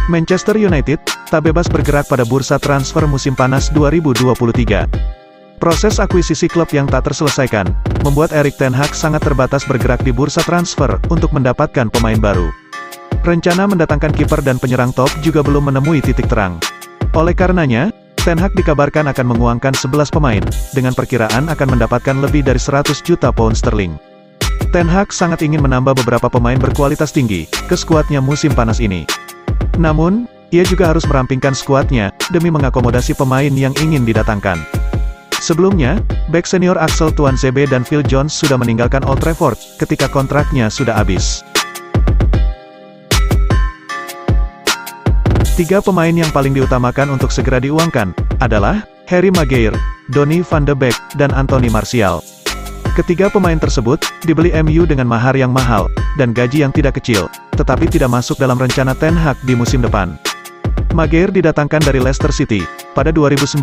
Manchester United tak bebas bergerak pada bursa transfer musim panas 2023. Proses akuisisi klub yang tak terselesaikan, membuat Erik ten Hag sangat terbatas bergerak di bursa transfer untuk mendapatkan pemain baru. Rencana mendatangkan kiper dan penyerang top juga belum menemui titik terang. Oleh karenanya, Ten Hag dikabarkan akan menguangkan 11 pemain, dengan perkiraan akan mendapatkan lebih dari 100 juta pound sterling. Ten Hag sangat ingin menambah beberapa pemain berkualitas tinggi ke skuadnya musim panas ini. Namun, ia juga harus merampingkan skuadnya demi mengakomodasi pemain yang ingin didatangkan. Sebelumnya, bek senior Axel Tuanzebe dan Phil Jones sudah meninggalkan Old Trafford ketika kontraknya sudah habis. 3 pemain yang paling diutamakan untuk segera diuangkan adalah Harry Maguire, Donny van de Beek, dan Anthony Martial. Ketiga pemain tersebut dibeli MU dengan mahar yang mahal dan gaji yang tidak kecil, tetapi tidak masuk dalam rencana Ten Hag di musim depan. Maguire didatangkan dari Leicester City pada 2019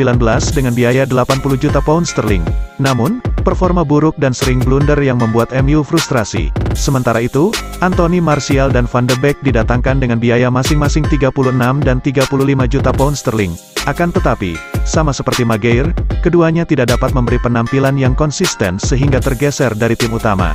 dengan biaya 80 juta pound sterling. Namun, performa buruk dan sering blunder yang membuat MU frustrasi. Sementara itu, Anthony Martial dan Van de Beek didatangkan dengan biaya masing-masing 36 dan 35 juta pound sterling. Akan tetapi, sama seperti Maguire, keduanya tidak dapat memberi penampilan yang konsisten sehingga tergeser dari tim utama.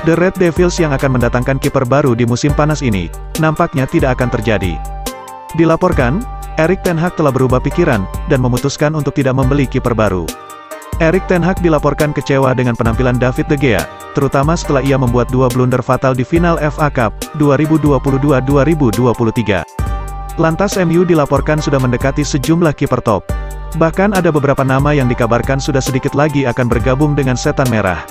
The Red Devils yang akan mendatangkan kiper baru di musim panas ini, nampaknya tidak akan terjadi. Dilaporkan, Erik ten Hag telah berubah pikiran, dan memutuskan untuk tidak membeli kiper baru. Erik ten Hag dilaporkan kecewa dengan penampilan David De Gea, terutama setelah ia membuat 2 blunder fatal di final FA Cup 2022-2023. Lantas MU dilaporkan sudah mendekati sejumlah kiper top. Bahkan ada beberapa nama yang dikabarkan sudah sedikit lagi akan bergabung dengan Setan Merah.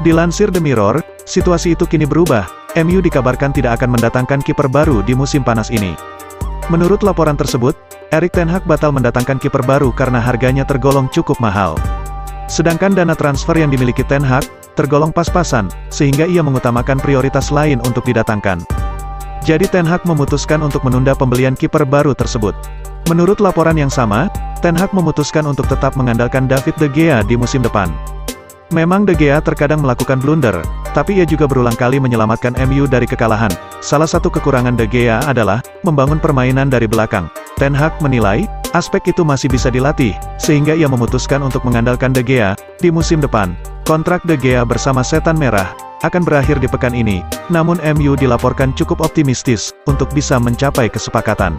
Dilansir The Mirror, situasi itu kini berubah. MU dikabarkan tidak akan mendatangkan kiper baru di musim panas ini. Menurut laporan tersebut, Erik ten Hag batal mendatangkan kiper baru karena harganya tergolong cukup mahal. Sedangkan dana transfer yang dimiliki Ten Hag tergolong pas-pasan, sehingga ia mengutamakan prioritas lain untuk didatangkan. Jadi Ten Hag memutuskan untuk menunda pembelian kiper baru tersebut. Menurut laporan yang sama, Ten Hag memutuskan untuk tetap mengandalkan David De Gea di musim depan. Memang De Gea terkadang melakukan blunder, tapi ia juga berulang kali menyelamatkan MU dari kekalahan. Salah satu kekurangan De Gea adalah membangun permainan dari belakang. Ten Hag menilai, aspek itu masih bisa dilatih, sehingga ia memutuskan untuk mengandalkan De Gea di musim depan. Kontrak De Gea bersama Setan Merah akan berakhir di pekan ini, namun MU dilaporkan cukup optimistis untuk bisa mencapai kesepakatan.